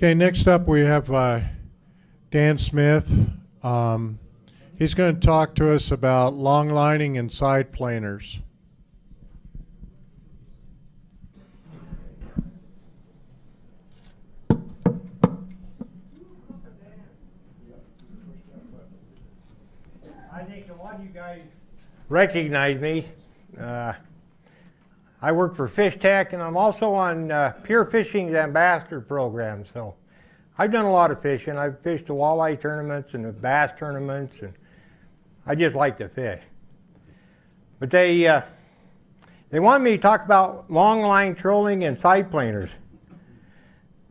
Okay, next up we have Dan Smith. He's going to talk to us about longlining and side planers. I think a lot of you guys recognize me. I work for Fish Tech, and I'm also on Pure Fishing's ambassador program. So I've done a lot of fishing. I've fished the walleye tournaments and the bass tournaments, and I just like to fish. But they wanted me to talk about longline trolling and side planers.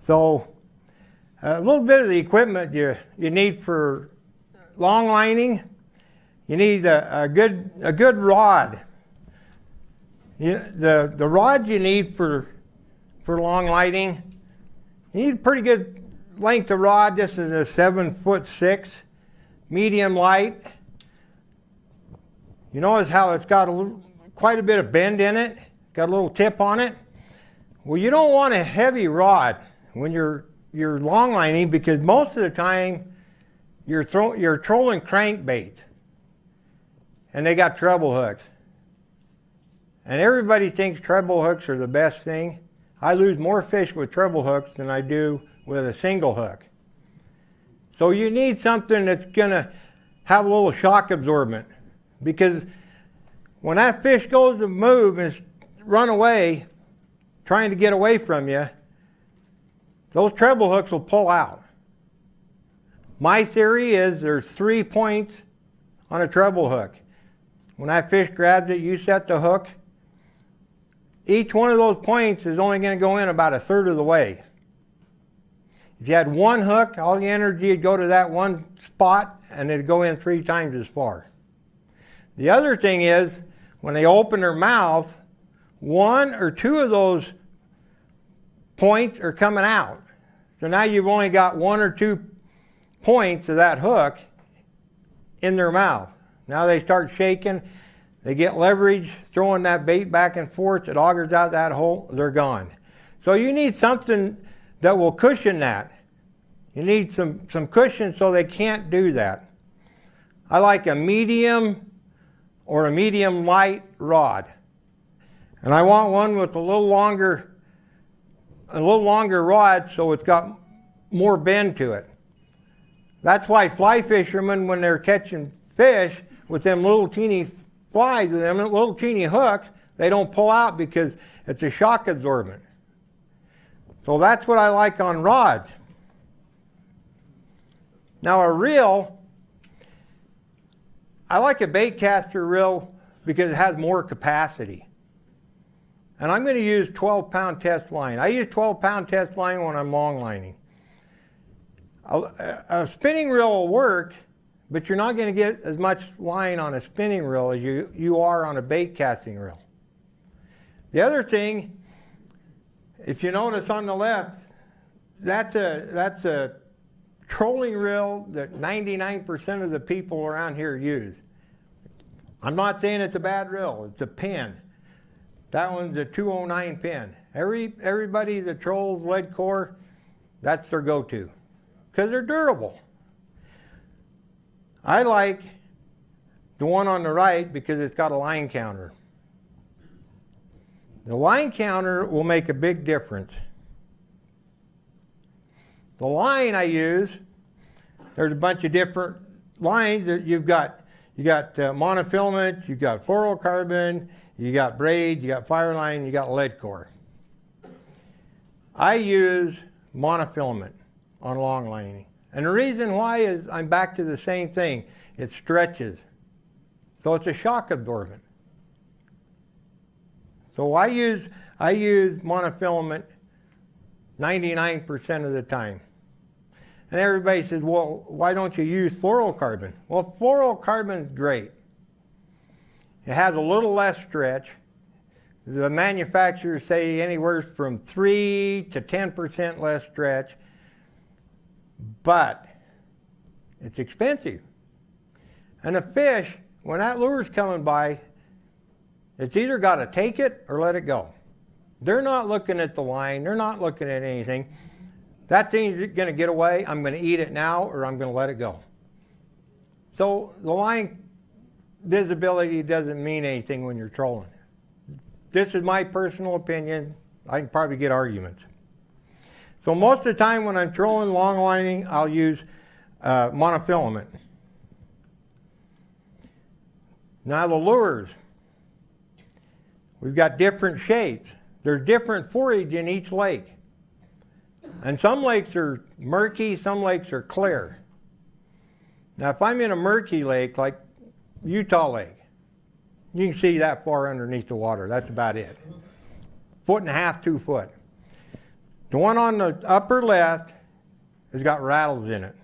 So a little bit of the equipment you need for longlining. You need a good rod. The rod you need for longlining, you need a pretty good length of rod. This is a 7'6", medium light. You notice how it's got quite a bit of bend in it, got a little tip on it. Well, you don't want a heavy rod when you're longlining, because most of the time you're trolling crankbait, and they got treble hooks. And everybody thinks treble hooks are the best thing. I lose more fish with treble hooks than I do with a single hook. So you need something that's gonna have a little shock absorbent, because when that fish goes to move and run away, trying to get away from you, those treble hooks will pull out. My theory is there's 3 points on a treble hook. When that fish grabs it, you set the hook. Each one of those points is only going to go in about 1/3 of the way. If you had one hook, all the energy would go to that one spot, and it'd go in 3 times as far. The other thing is, when they open their mouth, 1 or 2 of those points are coming out. So now you've only got 1 or 2 points of that hook in their mouth. Now they start shaking, they get leverage, throwing that bait back and forth, it augers out that hole, they're gone. So you need something that will cushion that. You need some cushion so they can't do that. I like a medium or a medium light rod. And I want one with a little longer rod, so it's got more bend to it. That's why fly fishermen, when they're catching fish with them little teeny flies, with them little teeny hooks, they don't pull out because it's a shock absorbent. So that's what I like on rods. Now a reel, I like a bait caster reel because it has more capacity. And I'm going to use 12-pound test line. I use 12-pound test line when I'm longlining. A spinning reel will work, but you're not going to get as much line on a spinning reel as you are on a bait casting reel. The other thing, if you notice on the left, that's a trolling reel that 99% of the people around here use. I'm not saying it's a bad reel, it's a pin. That one's a 209 pin. Everybody that trolls lead core, that's their go-to, because they're durable. I like the one on the right because it's got a line counter. The line counter will make a big difference. The line I use, there's a bunch of different lines. You've got monofilament, you've got fluorocarbon, you got braid, you got fireline, you got lead core. I use monofilament on longlining. And the reason why is I'm back to the same thing. It stretches. So it's a shock absorbent. So I use monofilament 99% of the time. And everybody says, well, why don't you use fluorocarbon? Well, fluorocarbon is great. It has a little less stretch. The manufacturers say anywhere from 3 to 10% less stretch, but it's expensive. And a fish, when that lure's coming by, it's either got to take it or let it go. They're not looking at the line, they're not looking at anything. That thing's going to get away. I'm going to eat it now, or I'm going to let it go. So the line visibility doesn't mean anything when you're trolling. This is my personal opinion. I can probably get arguments. So most of the time when I'm trolling long lining, I'll use monofilament. Now the lures. We've got different shapes. There's different forage in each lake. And some lakes are murky, some lakes are clear. Now if I'm in a murky lake, like Utah Lake, you can see that far underneath the water. That's about it. 1.5 feet, 2 foot. The one on the upper left has got rattles in it.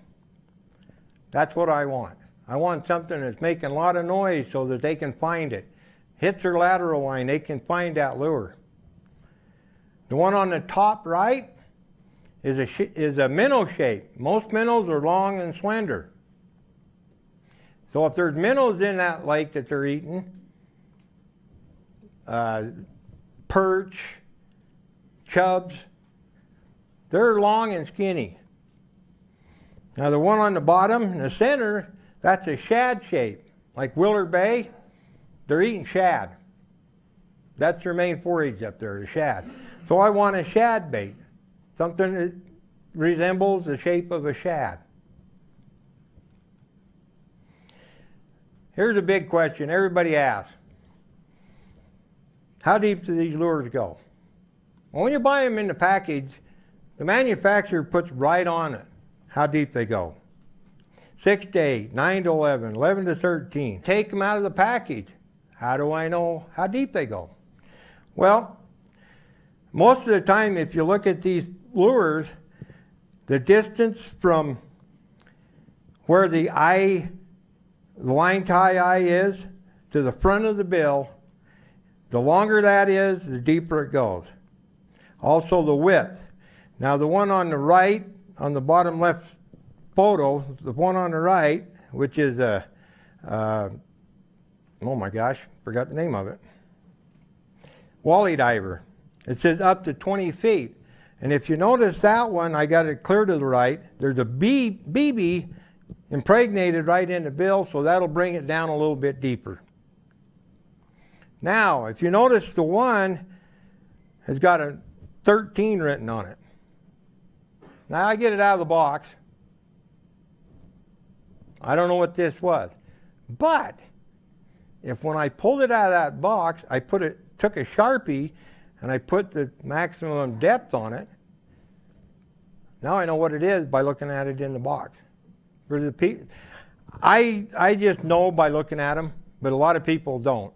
That's what I want. I want something that's making a lot of noise so that they can find it. Hits their lateral line, they can find that lure. The one on the top right is a minnow shape. Most minnows are long and slender. So if there's minnows in that lake that they're eating, perch, chubs, they're long and skinny. Now the one on the bottom, in the center, that's a shad shape. Like Willard Bay, they're eating shad. That's their main forage up there, is shad. So I want a shad bait, something that resembles the shape of a shad. Here's a big question everybody asks. How deep do these lures go? Well, when you buy them in the package, the manufacturer puts right on it how deep they go. 6 to 8, 9 to 11, 11 to 13. Take them out of the package. How do I know how deep they go? Well, most of the time, if you look at these lures, the distance from where the line tie eye is to the front of the bill, the longer that is, the deeper it goes. Also the width. Now the one on the right, on the bottom left photo, the one on the right, which is a, oh my gosh, forgot the name of it. Walleye diver. It says up to 20 feet. And if you notice that one, I got it clear to the right. There's a BB impregnated right in the bill, so that'll bring it down a little bit deeper. Now, if you notice the one has got a 13 written on it. Now I get it out of the box. I don't know what this was. But if when I pulled it out of that box, I took a Sharpie and I put the maximum depth on it, now I know what it is by looking at it in the box. For the I just know by looking at them, but a lot of people don't.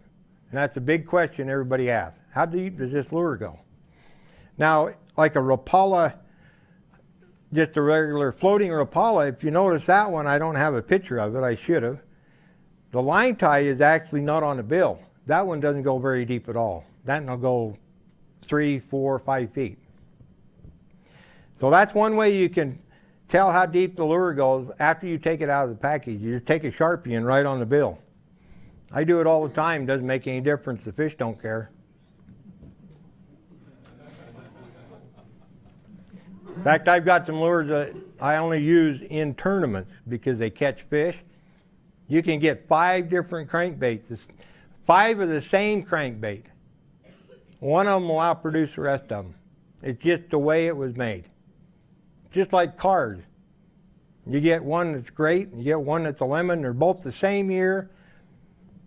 And that's a big question everybody asks. How deep does this lure go? Now, like a Rapala, just a regular floating Rapala, if you notice that one, I don't have a picture of it, I should have. The line tie is actually not on the bill. That one doesn't go very deep at all. That will go 3, 4, 5 feet. So that's one way you can tell how deep the lure goes after you take it out of the package. You just take a Sharpie and write on the bill. I do it all the time. Doesn't make any difference. The fish don't care. In fact, I've got some lures that I only use in tournaments because they catch fish. You can get 5 different crankbaits, 5 of the same crankbait. One of them will outproduce the rest of them. It's just the way it was made. Just like cars. You get one that's great, and you get one that's a lemon. They're both the same year.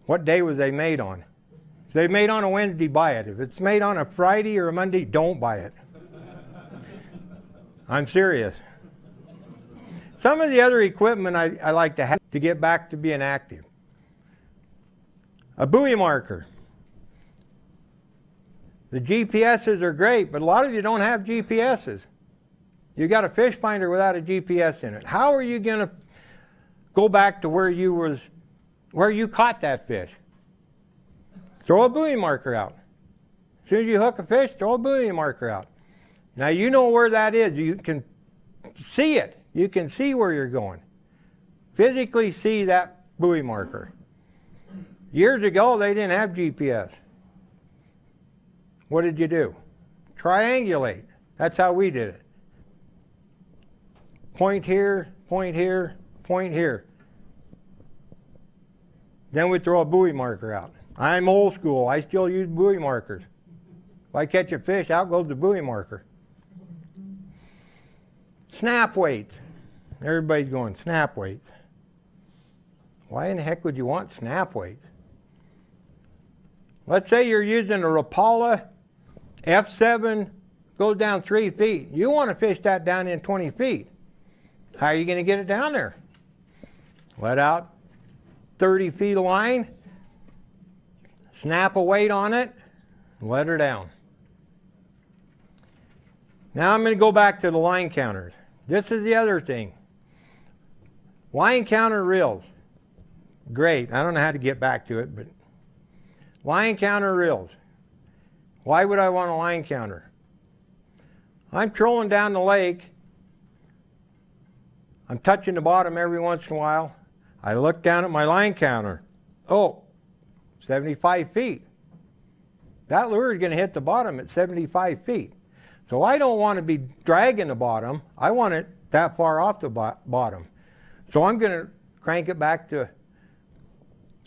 What day was they made on? If they made on a Wednesday, buy it. If it's made on a Friday or a Monday, don't buy it. I'm serious. Some of the other equipment I like to have to get back to being active. A buoy marker. The GPSs are great, but a lot of you don't have GPSs. You got a fish finder without a GPS in it. How are you going to go back to where you caught that fish? Throw a buoy marker out. As soon as you hook a fish, throw a buoy marker out. Now you know where that is. You can see it. You can see where you're going. Physically see that buoy marker. Years ago, they didn't have GPS. What did you do? Triangulate. That's how we did it. point here, point here, point here. Then we throw a buoy marker out. I'm old school. I still use buoy markers. If I catch a fish, out goes the buoy marker. Snap weights. Everybody's going, snap weights. Why in the heck would you want snap weights? Let's say you're using a Rapala F7, goes down 3 feet. You want to fish that down in 20 feet. How are you going to get it down there? Let out 30 feet of line, snap a weight on it, and let her down. Now I'm going to go back to the line counters. This is the other thing. Line counter reels. Great. I don't know how to get back to it, but line counter reels. Why would I want a line counter? I'm trolling down the lake. I'm touching the bottom every once in a while. I look down at my line counter. Oh, 75 feet. That lure is going to hit the bottom at 75 feet. So I don't want to be dragging the bottom. I want it that far off the bottom. So I'm going to crank it back to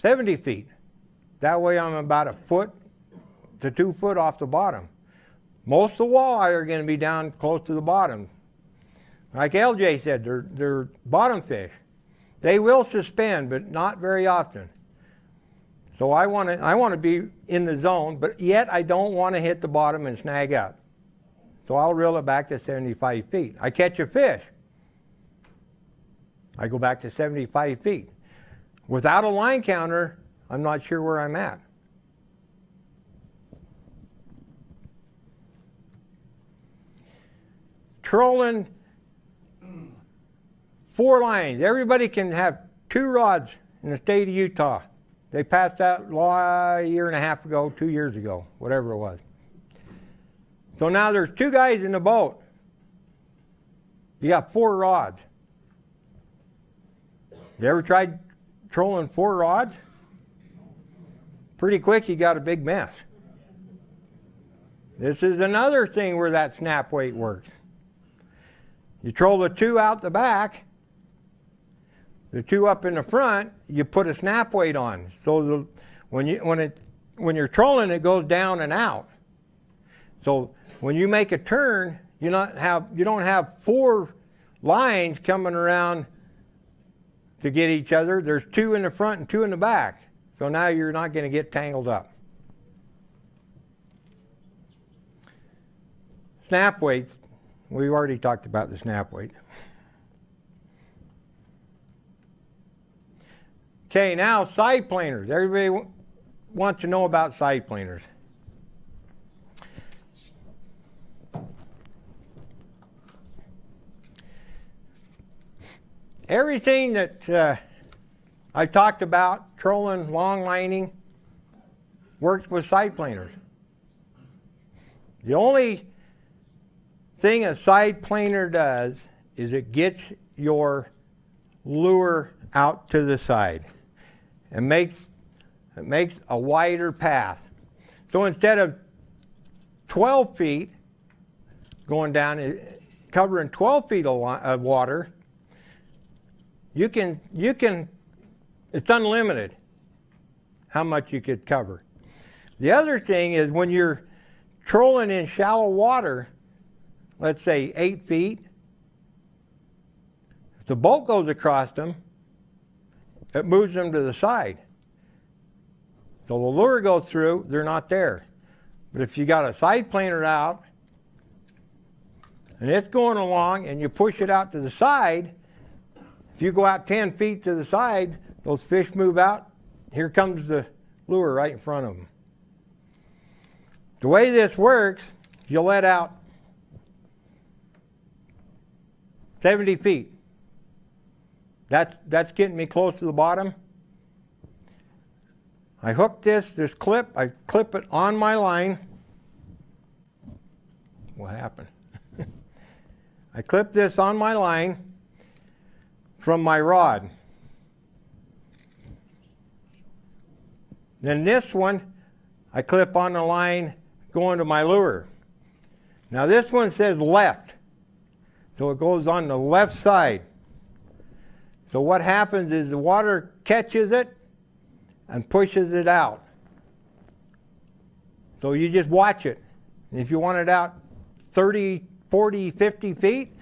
70 feet. That way I'm about 1 foot to 2 foot off the bottom. Most of the walleye are going to be down close to the bottom. Like LJ said, they're bottom fish. They will suspend, but not very often. So I want to be in the zone, but yet I don't want to hit the bottom and snag out. So I'll reel it back to 75 feet. I catch a fish. I go back to 75 feet. Without a line counter, I'm not sure where I'm at. Trolling 4 lines. Everybody can have 2 rods in the state of Utah. They passed that law a year and a half ago, 2 years ago, whatever it was. So now there's 2 guys in the boat. You got 4 rods. You ever tried trolling 4 rods? Pretty quick you got a big mess. This is another thing where that snap weight works. You troll the 2 out the back, the 2 up in the front, you put a snap weight on. So when you're trolling, it goes down and out. So when you make a turn, you don't have 4 lines coming around to get each other. There's 2 in the front and 2 in the back. So now you're not going to get tangled up. Snap weights. We've already talked about the snap weight. Okay, now side planers. Everybody wants to know about side planers. Everything that I talked about, trolling, long lining, works with side planers. The only thing a side planer does is it gets your lure out to the side and it makes a wider path. So instead of 12 feet going down, covering 12 feet of water, you can, it's unlimited how much you could cover. The other thing is when you're trolling in shallow water, let's say 8 feet, if the boat goes across them, it moves them to the side. So the lure goes through, they're not there. But if you got a side planer out, and it's going along, and you push it out to the side, if you go out 10 feet to the side, those fish move out, here comes the lure right in front of them. The way this works, you let out 70 feet. That's getting me close to the bottom. I hook this clip, I clip it on my line. What happened? I clip this on my line from my rod. Then this one, I clip on the line going to my lure. Now this one says left. So it goes on the left side. So what happens is the water catches it and pushes it out. So you just watch it. And if you want it out 30, 40, 50 feet,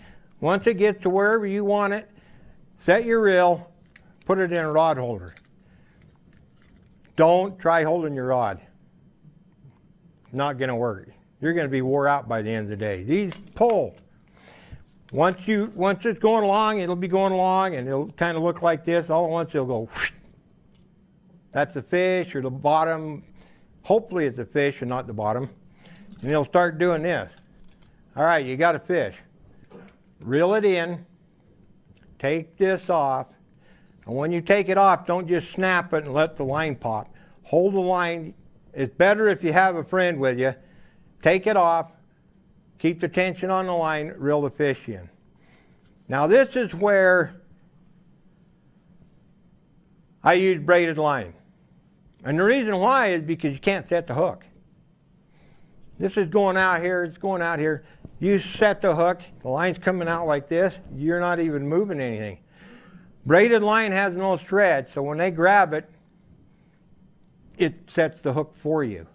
once it gets to wherever you want it, set your reel, put it in a rod holder. Don't try holding your rod. It's not going to work. You're going to be wore out by the end of the day. These pull. Once it's going along, it'll be going along, and it'll kind of look like this. All at once, it'll go. Whoosh. That's the fish or the bottom. Hopefully, it's a fish and not the bottom. And it'll start doing this. All right, you got a fish. Reel it in. Take this off. And when you take it off, don't just snap it and let the line pop. Hold the line. It's better if you have a friend with you. Take it off. Keep the tension on the line, reel the fish in. Now this is where I use braided line. And the reason why is because you can't set the hook. This is going out here, it's going out here. You set the hook, the line's coming out like this, you're not even moving anything. Braided line has no stretch, so when they grab it, it sets the hook for you.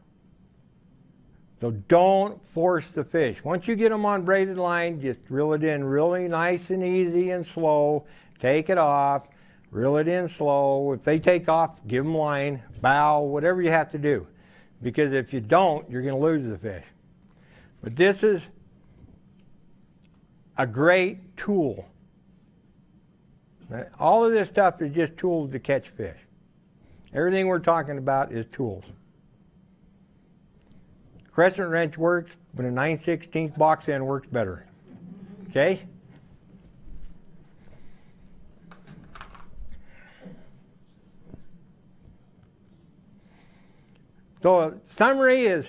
So don't force the fish. Once you get them on braided line, just reel it in really nice and easy and slow. Take it off, reel it in slow. If they take off, give them line, bow, whatever you have to do. Because if you don't, you're going to lose the fish. But this is a great tool. All of this stuff is just tools to catch fish. Everything we're talking about is tools. Crescent wrench works, but a 9/16 box end works better. Okay? So summary is,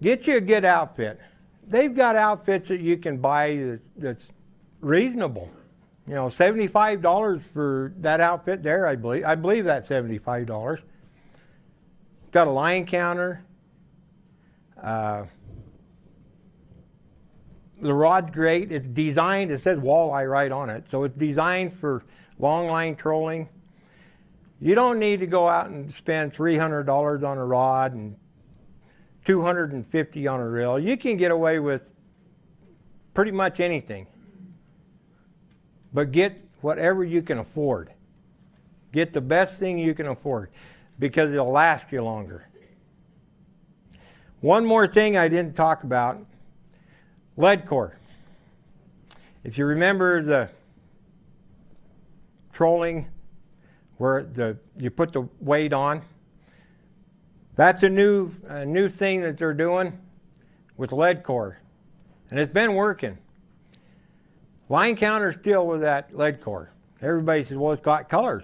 get you a good outfit. They've got outfits that you can buy that's reasonable. You know, $75 for that outfit there, I believe. I believe that's $75. Got a line counter. The rod's great. It's designed, it says Walleye right on it, so it's designed for long line trolling. You don't need to go out and spend $300 on a rod and $250 on a reel. You can get away with pretty much anything. But get whatever you can afford. Get the best thing you can afford because it'll last you longer. One more thing I didn't talk about, lead core. If you remember the trolling where you put the weight on, that's a new thing that they're doing with lead core. And it's been working. Line counter still with that lead core. Everybody says, well, it's got colors.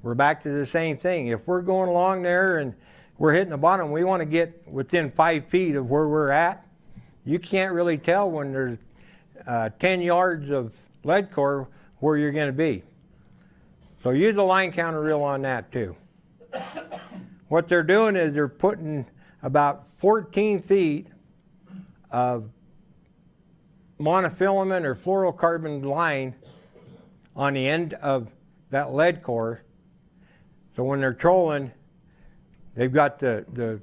We're back to the same thing. If we're going along there and we're hitting the bottom, we want to get within 5 feet of where we're at. You can't really tell when there's 10 yards of lead core where you're going to be. So use a line counter reel on that too. What they're doing is they're putting about 14 feet of monofilament or fluorocarbon line on the end of that lead core. So when they're trolling, they've got the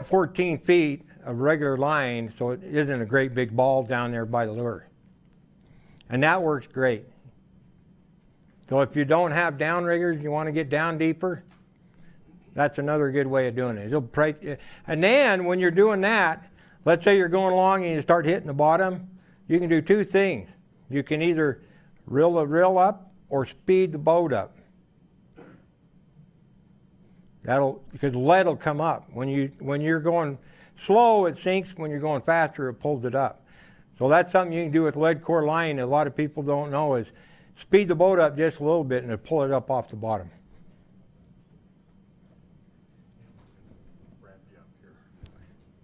14 feet of regular line, so it isn't a great big ball down there by the lure. And that works great. So if you don't have downriggers, you want to get down deeper, that's another good way of doing it. And then when you're doing that, let's say you're going along and you start hitting the bottom, you can do two things. You can either reel the reel up or speed the boat up. Because lead will come up. When you're going slow, it sinks. When you're going faster, it pulls it up. So that's something you can do with lead core line that a lot of people don't know is speed the boat up just a little bit and it'll pull it up off the bottom.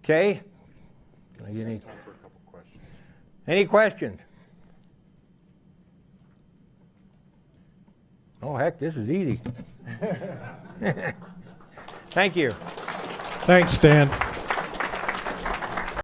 Okay? Can I get any? Time for a couple questions. Any questions? Oh, heck, this is easy. Thank you. Thanks, Dan.